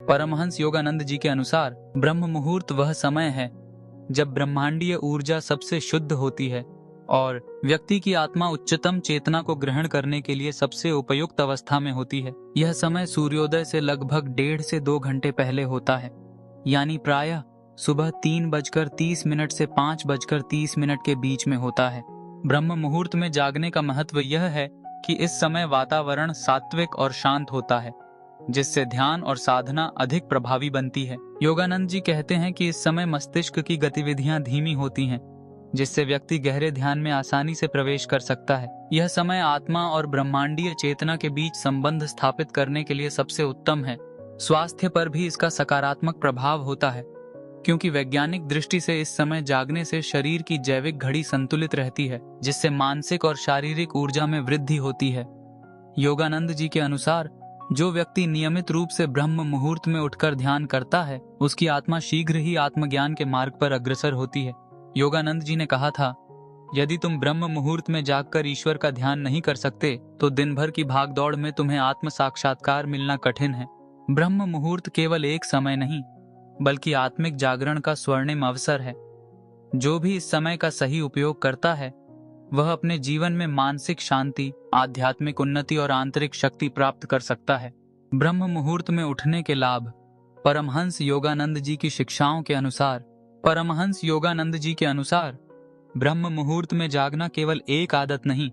परमहंस योगानंद जी के अनुसार ब्रह्म मुहूर्त वह समय है जब ब्रह्मांडीय ऊर्जा सबसे शुद्ध होती है और व्यक्ति की आत्मा उच्चतम चेतना को ग्रहण करने के लिए सबसे उपयुक्त अवस्था में होती है। यह समय सूर्योदय से लगभग 1.5 से 2 घंटे पहले होता है, यानी प्रायः सुबह 3:30 से 5:30 के बीच में होता है। ब्रह्म मुहूर्त में जागने का महत्व यह है कि इस समय वातावरण सात्विक और शांत होता है, जिससे ध्यान और साधना अधिक प्रभावी बनती है। योगानंद जी कहते हैं कि इस समय मस्तिष्क की गतिविधियां धीमी होती हैं, जिससे व्यक्ति गहरे ध्यान में आसानी से प्रवेश कर सकता है। यह समय आत्मा और ब्रह्मांडीय चेतना के बीच संबंध स्थापित करने के लिए सबसे उत्तम है। स्वास्थ्य पर भी इसका सकारात्मक प्रभाव होता है, क्योंकि वैज्ञानिक दृष्टि से इस समय जागने से शरीर की जैविक घड़ी संतुलित रहती है, जिससे मानसिक और शारीरिक ऊर्जा में वृद्धि होती है। योगानंद जी के अनुसार जो व्यक्ति नियमित रूप से ब्रह्म मुहूर्त में उठकर ध्यान करता है, उसकी आत्मा शीघ्र ही आत्मज्ञान के मार्ग पर अग्रसर होती है। योगानंद जी ने कहा था, यदि तुम ब्रह्म मुहूर्त में जागकर ईश्वर का ध्यान नहीं कर सकते तो दिन भर की भागदौड़ में तुम्हें आत्म साक्षात्कार मिलना कठिन है। ब्रह्म मुहूर्त केवल एक समय नहीं, बल्कि आत्मिक जागरण का स्वर्णिम अवसर है। जो भी इस समय का सही उपयोग करता है, वह अपने जीवन में मानसिक शांति, आध्यात्मिक उन्नति और आंतरिक शक्ति प्राप्त कर सकता है। ब्रह्म मुहूर्त में उठने के लाभ। परमहंस योगानंद जी की शिक्षाओं के अनुसार ब्रह्म मुहूर्त में जागना केवल एक आदत नहीं,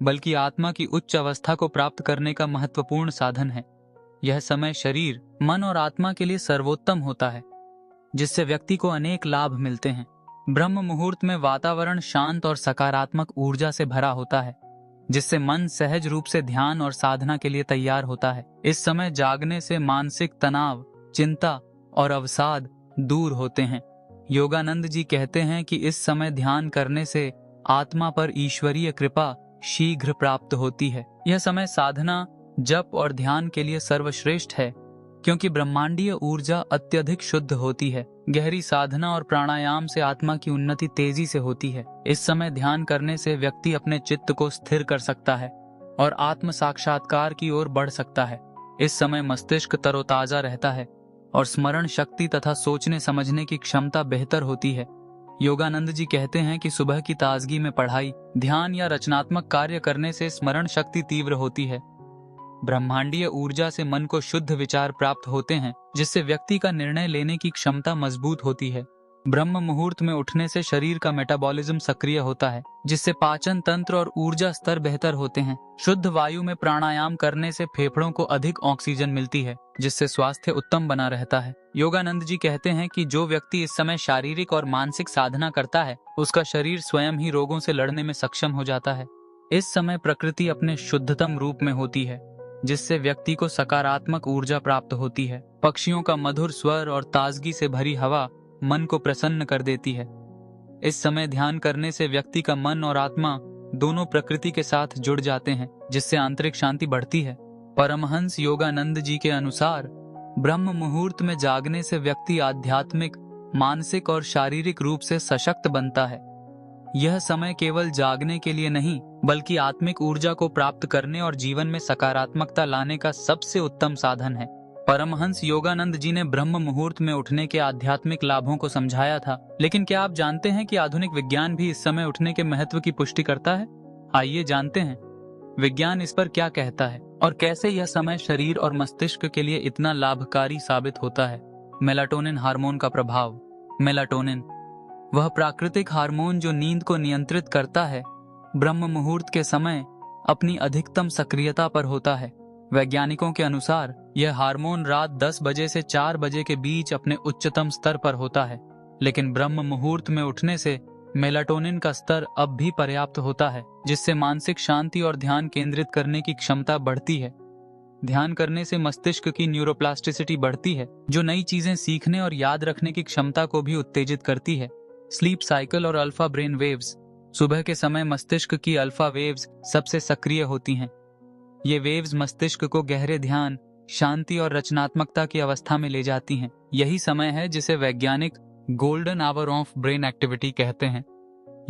बल्कि आत्मा की उच्च अवस्था को प्राप्त करने का महत्वपूर्ण साधन है। यह समय शरीर, मन और आत्मा के लिए सर्वोत्तम होता है, जिससे व्यक्ति को अनेक लाभ मिलते हैं। ब्रह्म मुहूर्त में वातावरण शांत और सकारात्मक ऊर्जा से भरा होता है, जिससे मन सहज रूप से ध्यान और साधना के लिए तैयार होता है। इस समय जागने से मानसिक तनाव, चिंता और अवसाद दूर होते हैं। योगानंद जी कहते हैं कि इस समय ध्यान करने से आत्मा पर ईश्वरीय कृपा शीघ्र प्राप्त होती है। यह समय साधना, जप और ध्यान के लिए सर्वश्रेष्ठ है, क्योंकि ब्रह्मांडीय ऊर्जा अत्यधिक शुद्ध होती है। गहरी साधना और प्राणायाम से आत्मा की उन्नति तेजी से होती है। इस समय ध्यान करने से व्यक्ति अपने चित्त को स्थिर कर सकता है और आत्म साक्षात्कार की ओर बढ़ सकता है। इस समय मस्तिष्क तरोताजा रहता है और स्मरण शक्ति तथा सोचने समझने की क्षमता बेहतर होती है। योगानंद जी कहते हैं कि सुबह की ताजगी में पढ़ाई, ध्यान या रचनात्मक कार्य करने से स्मरण शक्ति तीव्र होती है। ब्रह्मांडीय ऊर्जा से मन को शुद्ध विचार प्राप्त होते हैं, जिससे व्यक्ति का निर्णय लेने की क्षमता मजबूत होती है। ब्रह्म मुहूर्त में उठने से शरीर का मेटाबॉलिज्म सक्रिय होता है, जिससे पाचन तंत्र और ऊर्जा स्तर बेहतर होते हैं। शुद्ध वायु में प्राणायाम करने से फेफड़ों को अधिक ऑक्सीजन मिलती है, जिससे स्वास्थ्य उत्तम बना रहता है। योगानंद जी कहते हैं कि जो व्यक्ति इस समय शारीरिक और मानसिक साधना करता है, उसका शरीर स्वयं ही रोगों से लड़ने में सक्षम हो जाता है। इस समय प्रकृति अपने शुद्धतम रूप में होती है, जिससे व्यक्ति को सकारात्मक ऊर्जा प्राप्त होती है। पक्षियों का मधुर स्वर और ताजगी से भरी हवा मन को प्रसन्न कर देती है। इस समय ध्यान करने से व्यक्ति का मन और आत्मा दोनों प्रकृति के साथ जुड़ जाते हैं, जिससे आंतरिक शांति बढ़ती है। परमहंस योगानंद जी के अनुसार ब्रह्म मुहूर्त में जागने से व्यक्ति आध्यात्मिक, मानसिक और शारीरिक रूप से सशक्त बनता है। यह समय केवल जागने के लिए नहीं, बल्कि आत्मिक ऊर्जा को प्राप्त करने और जीवन में सकारात्मकता लाने का सबसे उत्तम साधन है। परमहंस योगानंद जी ने ब्रह्म मुहूर्त में उठने के आध्यात्मिक लाभों को समझाया था, लेकिन क्या आप जानते हैं कि आधुनिक विज्ञान भी इस समय उठने के महत्व की पुष्टि करता है? आइए जानते हैं विज्ञान इस पर क्या कहता है और कैसे यह समय शरीर और मस्तिष्क के लिए इतना लाभकारी साबित होता है। मेलाटोनिन हार्मोन का प्रभाव। मेलाटोनिन वह प्राकृतिक हार्मोन जो नींद को नियंत्रित करता है, ब्रह्म मुहूर्त के समय अपनी अधिकतम सक्रियता पर होता है। वैज्ञानिकों के अनुसार यह हार्मोन रात 10 बजे से 4 बजे के बीच अपने उच्चतम स्तर पर होता है, लेकिन ब्रह्म मुहूर्त में उठने से मेलाटोनिन का स्तर अब भी पर्याप्त होता है, जिससे मानसिक शांति और ध्यान केंद्रित करने की क्षमता बढ़ती है। ध्यान करने से मस्तिष्क की न्यूरोप्लास्टिसिटी बढ़ती है, जो नई चीजें सीखने और याद रखने की क्षमता को भी उत्तेजित करती है। स्लीप साइकिल और अल्फा ब्रेन वेव्स। सुबह के समय मस्तिष्क की अल्फा वेव्स सबसे सक्रिय होती हैं। ये वेव्स मस्तिष्क को गहरे ध्यान, शांति और रचनात्मकता की अवस्था में ले जाती हैं। यही समय है जिसे वैज्ञानिक golden hour of brain activity कहते हैं।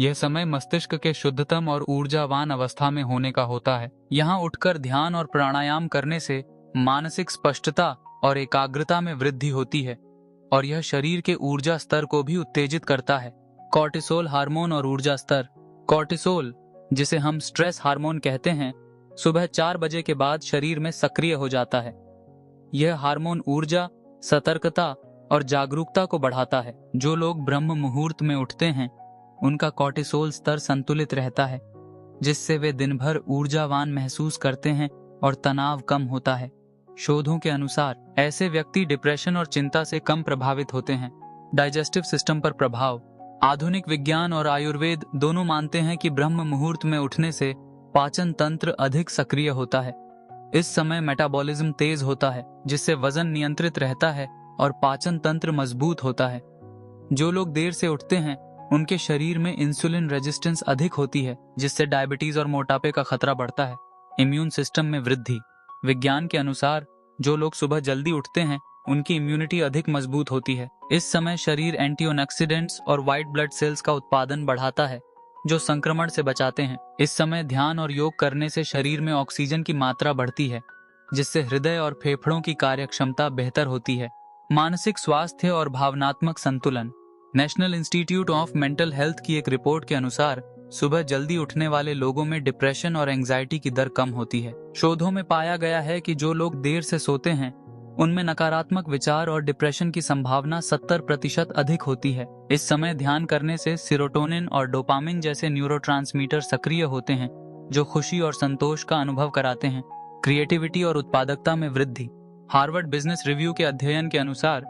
यह समय मस्तिष्क के शुद्धतम और ऊर्जावान अवस्था में होने का होता है। यहाँ उठकर ध्यान और प्राणायाम करने से मानसिक स्पष्टता और एकाग्रता में वृद्धि होती है और यह शरीर के ऊर्जा स्तर को भी उत्तेजित करता है। कॉर्टिसोल हार्मोन और ऊर्जा स्तर। कॉर्टिसोल, जिसे हम स्ट्रेस हार्मोन कहते हैं, सुबह 4 बजे के बाद शरीर में सक्रिय हो जाता है। यह हार्मोन ऊर्जा, सतर्कता और जागरूकता को बढ़ाता है। जो लोग ब्रह्म मुहूर्त में उठते हैं उनका कॉर्टिसोल स्तर संतुलित रहता है, जिससे वे दिन भर ऊर्जावान महसूस करते हैं और तनाव कम होता है। शोधों के अनुसार ऐसे व्यक्ति डिप्रेशन और चिंता से कम प्रभावित होते हैं। डाइजेस्टिव सिस्टम पर प्रभाव। आधुनिक विज्ञान और आयुर्वेद दोनों मानते हैं कि ब्रह्म मुहूर्त में उठने से पाचन तंत्र अधिक सक्रिय होता है। इस समय मेटाबॉलिज्म तेज होता है, जिससे वजन नियंत्रित रहता है और पाचन तंत्र मजबूत होता है। जो लोग देर से उठते हैं उनके शरीर में इंसुलिन रेजिस्टेंस अधिक होती है, जिससे डायबिटीज और मोटापे का खतरा बढ़ता है। इम्यून सिस्टम में वृद्धि। विज्ञान के अनुसार जो लोग सुबह जल्दी उठते हैं उनकी इम्यूनिटी अधिक मजबूत होती है। इस समय शरीर एंटीऑक्सीडेंट्स और व्हाइट ब्लड सेल्स का उत्पादन बढ़ाता है, जो संक्रमण से बचाते हैं। इस समय ध्यान और योग करने से शरीर में ऑक्सीजन की मात्रा बढ़ती है, जिससे हृदय और फेफड़ों की कार्यक्षमता बेहतर होती है। मानसिक स्वास्थ्य और भावनात्मक संतुलन। National institute of mental health की एक रिपोर्ट के अनुसार सुबह जल्दी उठने वाले लोगों में डिप्रेशन और एंजाइटी की दर कम होती है। शोधों में पाया गया है कि जो लोग देर से सोते हैं उनमें नकारात्मक विचार और डिप्रेशन की संभावना 70% अधिक होती है। इस समय ध्यान करने से सेरोटोनिन और डोपामिन जैसे न्यूरोट्रांसमीटर सक्रिय होते हैं, जो खुशी और संतोष का अनुभव कराते हैं। क्रिएटिविटी और उत्पादकता में वृद्धि। हार्वर्ड बिजनेस रिव्यू के अध्ययन के अनुसार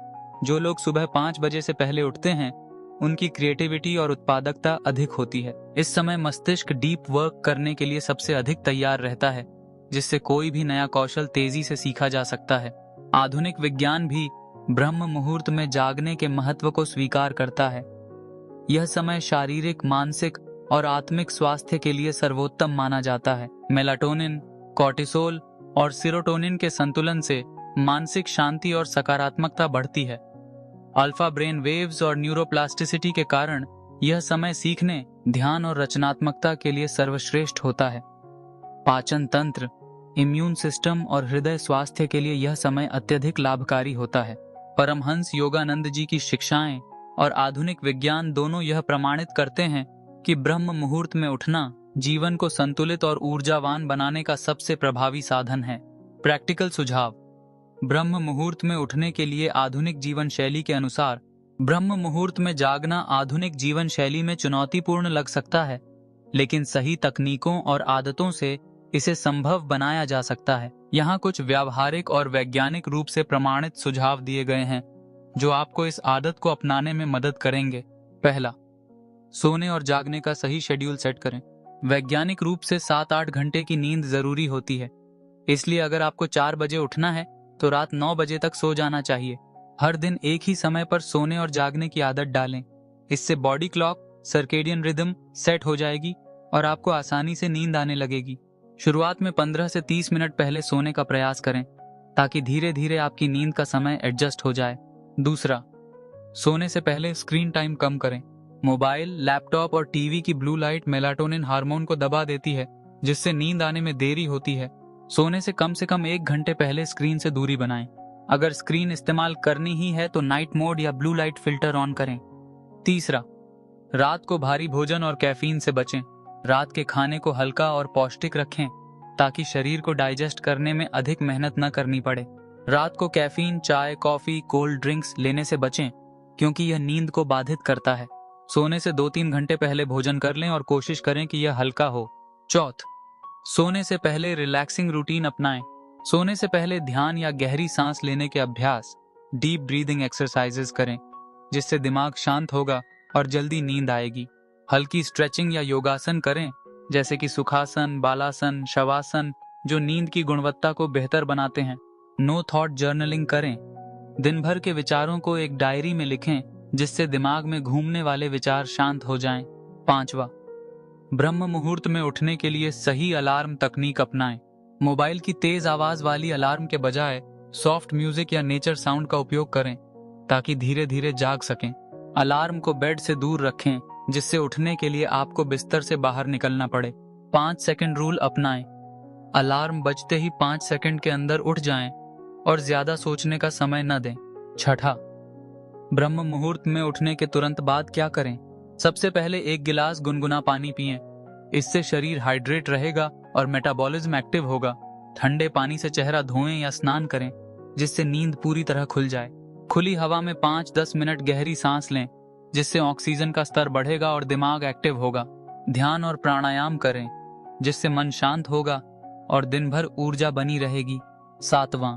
जो लोग सुबह 5 बजे से पहले उठते हैं उनकी क्रिएटिविटी और उत्पादकता अधिक होती है। इस समय मस्तिष्क डीप वर्क करने के लिए सबसे अधिक तैयार रहता है, जिससे कोई भी नया कौशल तेजी से सीखा जा सकता है। आधुनिक विज्ञान भी ब्रह्म मुहूर्त में जागने के महत्व को स्वीकार करता है। यह समय शारीरिक, मानसिक और आत्मिक स्वास्थ्य के लिए सर्वोत्तम माना जाता है। मेलाटोनिन, कॉर्टिसोल और सेरोटोनिन के संतुलन से मानसिक शांति और सकारात्मकता बढ़ती है। अल्फा ब्रेन वेव्स और न्यूरोप्लास्टिसिटी के कारण यह समय सीखने, ध्यान और रचनात्मकता के लिए सर्वश्रेष्ठ होता है। पाचन तंत्र, इम्यून सिस्टम और हृदय स्वास्थ्य के लिए यह समय अत्यधिक लाभकारी होता है। परमहंस योगानंद जी की शिक्षाएं और आधुनिक विज्ञान दोनों यह प्रमाणित करते हैं कि ब्रह्म मुहूर्त में उठना जीवन को संतुलित और ऊर्जावान बनाने का सबसे प्रभावी साधन है। प्रैक्टिकल सुझाव। ब्रह्म मुहूर्त में उठने के लिए आधुनिक जीवन शैली के अनुसार ब्रह्म मुहूर्त में जागना आधुनिक जीवन शैली में चुनौतीपूर्ण लग सकता है, लेकिन सही तकनीकों और आदतों से इसे संभव बनाया जा सकता है। यहाँ कुछ व्यावहारिक और वैज्ञानिक रूप से प्रमाणित सुझाव दिए गए हैं जो आपको इस आदत को अपनाने में मदद करेंगे। पहला, सोने और जागने का सही शेड्यूल सेट करें। वैज्ञानिक रूप से 7-8 घंटे की नींद जरूरी होती है, इसलिए अगर आपको 4 बजे उठना है तो रात 9 बजे तक सो जाना चाहिए। हर दिन एक ही समय पर सोने और जागने की आदत डालें। इससे body clock, circadian rhythm set हो जाएगी और आपको आसानी से नींद आने लगेगी। शुरुआत में 15 से 30 मिनट पहले सोने का प्रयास करें, ताकि धीरे धीरे आपकी नींद का समय एडजस्ट हो जाए। दूसरा, सोने से पहले स्क्रीन टाइम कम करें। मोबाइल, लैपटॉप और टीवी की ब्लू लाइट मेलाटोनिन हार्मोन को दबा देती है, जिससे नींद आने में देरी होती है। सोने से कम 1 घंटे पहले स्क्रीन से दूरी बनाएं। अगर स्क्रीन इस्तेमाल करनी ही है तो नाइट मोड या ब्लू लाइट फिल्टर ऑन करें। तीसरा, रात को भारी भोजन और कैफीन से बचें। रात के खाने को हल्का और पौष्टिक रखें, ताकि शरीर को डाइजेस्ट करने में अधिक मेहनत न करनी पड़े। रात को कैफीन, चाय, कॉफी, कोल्ड ड्रिंक्स लेने से बचें, क्योंकि यह नींद को बाधित करता है। सोने से 2-3 घंटे पहले भोजन कर लें और कोशिश करें कि यह हल्का हो। चौथ, सोने से पहले रिलैक्सिंग रूटीन अपनाएं। सोने से पहले ध्यान या गहरी सांस लेने के अभ्यास, डीप ब्रीदिंग एक्सरसाइजेस करें, जिससे दिमाग शांत होगा और जल्दी नींद आएगी। हल्की स्ट्रेचिंग या योगासन करें, जैसे कि सुखासन, बालासन, शवासन, जो नींद की गुणवत्ता को बेहतर बनाते हैं। नो थॉट जर्नलिंग करें। दिन भर के विचारों को एक डायरी में लिखें, जिससे दिमाग में घूमने वाले विचार शांत हो जाएं। पांचवा, ब्रह्म मुहूर्त में उठने के लिए सही अलार्म तकनीक अपनाएं। मोबाइल की तेज आवाज वाली अलार्म के बजाय सॉफ्ट म्यूजिक या नेचर साउंड का उपयोग करें, ताकि धीरे धीरे जाग सकें। अलार्म को बेड से दूर रखें, जिससे उठने के लिए आपको बिस्तर से बाहर निकलना पड़े। 5 सेकंड रूल अपनाएं। अलार्म बजते ही 5 सेकंड के अंदर उठ जाएं और ज्यादा सोचने का समय न दें। छठा, ब्रह्म मुहूर्त में उठने के तुरंत बाद क्या करें? सबसे पहले 1 गिलास गुनगुना पानी पिएं। इससे शरीर हाइड्रेट रहेगा और मेटाबॉलिज्म एक्टिव होगा। ठंडे पानी से चेहरा धोएं या स्नान करें, जिससे नींद पूरी तरह खुल जाए। खुली हवा में 5-10 मिनट गहरी सांस लें, जिससे ऑक्सीजन का स्तर बढ़ेगा और दिमाग एक्टिव होगा। ध्यान और प्राणायाम करें, जिससे मन शांत होगा और दिन भर ऊर्जा बनी रहेगी। 7वां,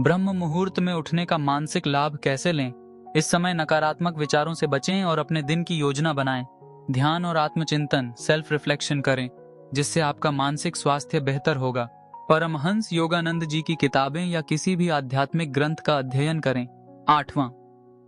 ब्रह्म मुहूर्त में उठने का मानसिक लाभ कैसे लें? इस समय नकारात्मक विचारों से बचें और अपने दिन की योजना बनाएं। ध्यान और आत्मचिंतन, सेल्फ रिफ्लेक्शन करें, जिससे आपका मानसिक स्वास्थ्य बेहतर होगा। परमहंस योगानंद जी की किताबें या किसी भी आध्यात्मिक ग्रंथ का अध्ययन करें। 8वां,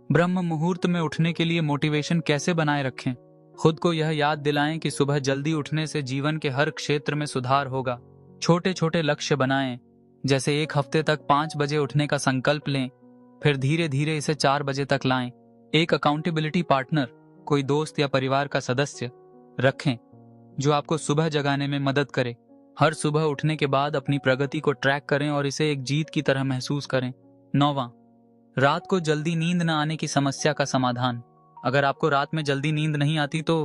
ब्रह्म मुहूर्त में उठने के लिए मोटिवेशन कैसे बनाए रखें? खुद को यह याद दिलाएं कि सुबह जल्दी उठने से जीवन के हर क्षेत्र में सुधार होगा। छोटे छोटे लक्ष्य बनाएं, जैसे 1 हफ्ते तक 5 बजे उठने का संकल्प लें, फिर धीरे धीरे इसे 4 बजे तक लाएं। एक अकाउंटेबिलिटी पार्टनर, कोई दोस्त या परिवार का सदस्य रखें जो आपको सुबह जगाने में मदद करे। हर सुबह उठने के बाद अपनी प्रगति को ट्रैक करें और इसे एक जीत की तरह महसूस करें। 9वां, रात को जल्दी नींद न आने की समस्या का समाधान। अगर आपको रात में जल्दी नींद नहीं आती तो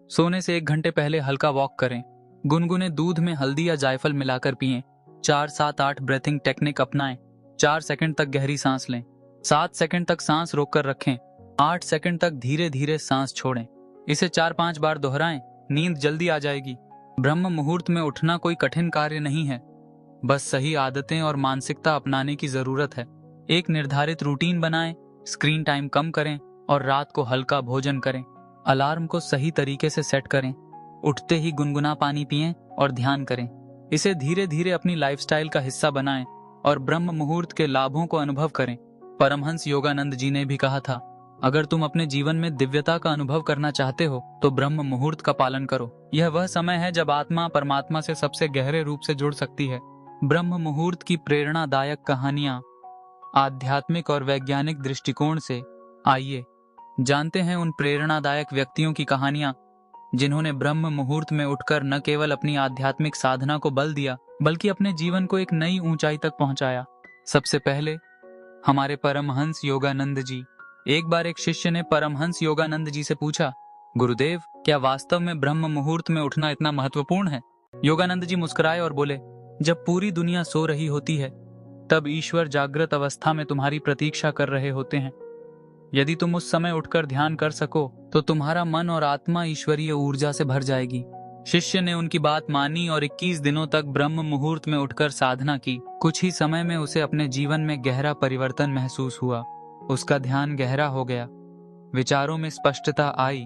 सोने से 1 घंटे पहले हल्का वॉक करें। गुनगुने दूध में हल्दी या जायफल मिलाकर पिएं। 4-7-8 ब्रेथिंग टेक्निक अपनाएं। 4 सेकंड तक गहरी सांस लें, 7 सेकंड तक सांस रोककर रखें, 8 सेकंड तक धीरे धीरे सांस छोड़ें। इसे 4-5 बार दोहराएं, नींद जल्दी आ जाएगी। ब्रह्म मुहूर्त में उठना कोई कठिन कार्य नहीं है, बस सही आदतें और मानसिकता अपनाने की जरूरत है। एक निर्धारित रूटीन बनाएं, स्क्रीन टाइम कम करें और रात को हल्का भोजन करें। अलार्म को सही तरीके से सेट करें। उठते ही गुनगुना पानी पिएं और ध्यान करें। इसे धीरे धीरे अपनी लाइफस्टाइल का हिस्सा बनाएं और ब्रह्म मुहूर्त के लाभों को अनुभव करें। परमहंस योगानंद जी ने भी कहा था, अगर तुम अपने जीवन में दिव्यता का अनुभव करना चाहते हो तो ब्रह्म मुहूर्त का पालन करो। यह वह समय है जब आत्मा परमात्मा से सबसे गहरे रूप से जुड़ सकती है। ब्रह्म मुहूर्त की प्रेरणादायक कहानियां आध्यात्मिक और वैज्ञानिक दृष्टिकोण से। आइए जानते हैं उन प्रेरणादायक व्यक्तियों की कहानियां जिन्होंने ब्रह्म मुहूर्त में उठकर न केवल अपनी आध्यात्मिक साधना को बल दिया, बल्कि अपने जीवन को एक नई ऊंचाई तक पहुंचाया। सबसे पहले हमारे परमहंस योगानंद जी। एक बार एक शिष्य ने परमहंस योगानंद जी से पूछा, गुरुदेव, क्या वास्तव में ब्रह्म मुहूर्त में उठना इतना महत्वपूर्ण है? योगानंद जी मुस्कुराए और बोले, जब पूरी दुनिया सो रही होती है तब ईश्वर जागृत अवस्था में तुम्हारी प्रतीक्षा कर रहे होते हैं। यदि तुम उस समय उठकर ध्यान कर सको तो तुम्हारा मन और आत्मा ईश्वरीय ऊर्जा से भर जाएगी। शिष्य ने उनकी बात मानी और 21 दिनों तक ब्रह्म मुहूर्त में उठकर साधना की। कुछ ही समय में उसे अपने जीवन में गहरा परिवर्तन महसूस हुआ। उसका ध्यान गहरा हो गया, विचारों में स्पष्टता आई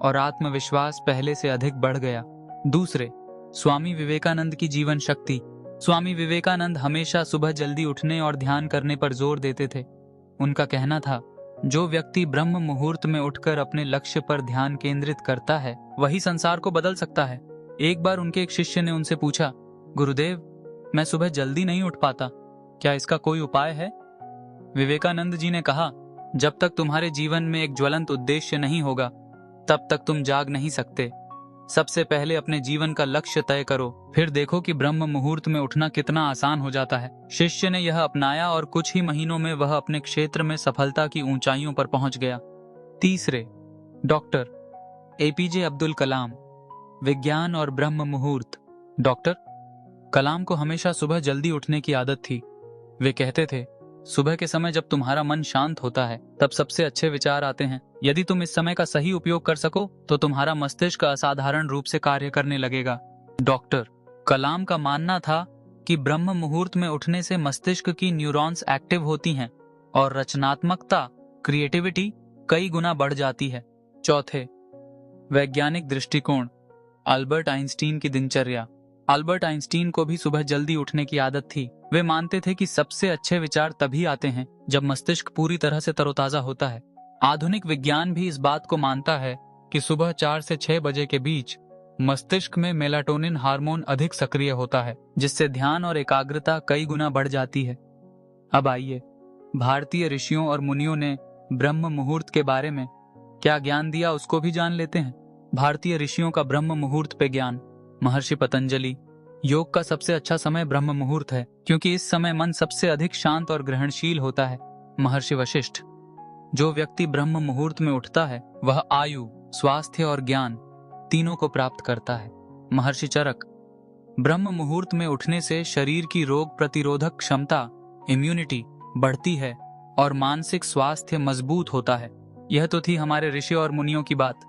और आत्मविश्वास पहले से अधिक बढ़ गया। दूसरे, स्वामी विवेकानंद की जीवन शक्ति। स्वामी विवेकानंद हमेशा सुबह जल्दी उठने और ध्यान करने पर जोर देते थे। उनका कहना था, जो व्यक्ति ब्रह्म मुहूर्त में उठकर अपने लक्ष्य पर ध्यान केंद्रित करता है वही संसार को बदल सकता है। एक बार उनके एक शिष्य ने उनसे पूछा, गुरुदेव, मैं सुबह जल्दी नहीं उठ पाता, क्या इसका कोई उपाय है? विवेकानंद जी ने कहा, जब तक तुम्हारे जीवन में एक ज्वलंत उद्देश्य नहीं होगा तब तक तुम जाग नहीं सकते। सबसे पहले अपने जीवन का लक्ष्य तय करो, फिर देखो कि ब्रह्म मुहूर्त में उठना कितना आसान हो जाता है। शिष्य ने यह अपनाया और कुछ ही महीनों में वह अपने क्षेत्र में सफलता की ऊंचाइयों पर पहुंच गया। तीसरे, डॉक्टर एपीजे अब्दुल कलाम। विज्ञान और ब्रह्म मुहूर्त। डॉक्टर कलाम को हमेशा सुबह जल्दी उठने की आदत थी। वे कहते थे, सुबह के समय जब तुम्हारा मन शांत होता है तब सबसे अच्छे विचार आते हैं। यदि तुम इस समय का सही उपयोग कर सको तो तुम्हारा मस्तिष्क असाधारण रूप से कार्य करने लगेगा। डॉक्टर कलाम का मानना था कि ब्रह्म मुहूर्त में उठने से मस्तिष्क की न्यूरॉन्स एक्टिव होती हैं और रचनात्मकता, क्रिएटिविटी कई गुना बढ़ जाती है। चौथे, वैज्ञानिक दृष्टिकोण। अल्बर्ट आइंस्टीन की दिनचर्या। अल्बर्ट आइंस्टीन को भी सुबह जल्दी उठने की आदत थी। वे मानते थे कि सबसे अच्छे विचार तभी आते हैं जब मस्तिष्क पूरी तरह से तरोताजा होता है। आधुनिक विज्ञान भी इस बात को मानता है कि सुबह 4 से 6 बजे के बीच मस्तिष्क में मेलाटोनिन हार्मोन अधिक सक्रिय होता है, जिससे ध्यान और एकाग्रता कई गुना बढ़ जाती है। अब आइए, भारतीय ऋषियों और मुनियों ने ब्रह्म मुहूर्त के बारे में क्या ज्ञान दिया उसको भी जान लेते हैं। भारतीय ऋषियों का ब्रह्म मुहूर्त पे ज्ञान। महर्षि पतंजलि, योग का सबसे अच्छा समय ब्रह्म मुहूर्त है, क्योंकि इस समय मन सबसे अधिक शांत और ग्रहणशील होता है। महर्षि वशिष्ठ। जो व्यक्ति ब्रह्म मुहूर्त में उठता है वह आयु, स्वास्थ्य और ज्ञान तीनों को प्राप्त करता है। महर्षि चरक। ब्रह्म मुहूर्त में उठने से शरीर की रोग प्रतिरोधक क्षमता, इम्यूनिटी बढ़ती है और मानसिक स्वास्थ्य मजबूत होता है। यह तो थी हमारे ऋषि और मुनियों की बात।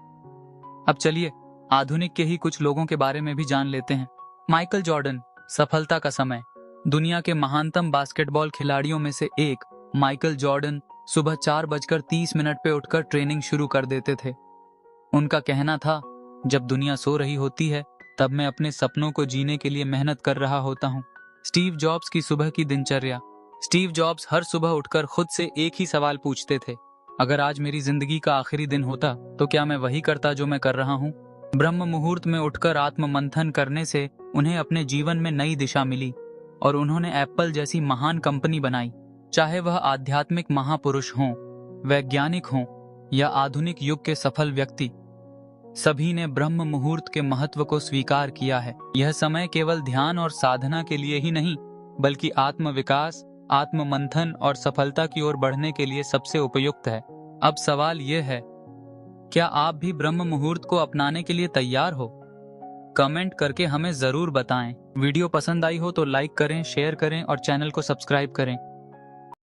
अब चलिए आधुनिक के ही कुछ लोगों के बारे में भी जान लेते हैं। Michael Jordan. सफलता का समय। दुनिया के महानतम बास्केटबॉल खिलाड़ियों में से एक माइकल जॉर्डन सुबह 4:30 पे उठकर ट्रेनिंग शुरू कर देते थे। उनका कहना था, जब दुनिया सो रही होती है तब मैं अपने सपनों को जीने के लिए मेहनत कर रहा होता हूँ। स्टीव जॉब्स की सुबह की दिनचर्या। स्टीव जॉब्स हर सुबह उठकर खुद से एक ही सवाल पूछते थे, अगर आज मेरी जिंदगी का आखिरी दिन होता तो क्या मैं वही करता जो मैं कर रहा हूँ। ब्रह्म मुहूर्त में उठकर आत्म मंथन करने से उन्हें अपने जीवन में नई दिशा मिली और उन्होंने एप्पल जैसी महान कंपनी बनाई। चाहे वह आध्यात्मिक महापुरुष हों, वैज्ञानिक हों या आधुनिक युग के सफल व्यक्ति, सभी ने ब्रह्म मुहूर्त के महत्व को स्वीकार किया है। यह समय केवल ध्यान और साधना के लिए ही नहीं, बल्कि आत्म विकास, आत्म मंथन और सफलता की ओर बढ़ने के लिए सबसे उपयुक्त है। अब सवाल यह है, क्या आप भी ब्रह्म मुहूर्त को अपनाने के लिए तैयार हो? कमेंट करके हमें जरूर बताएं। वीडियो पसंद आई हो तो लाइक करें, शेयर करें और चैनल को सब्सक्राइब करें।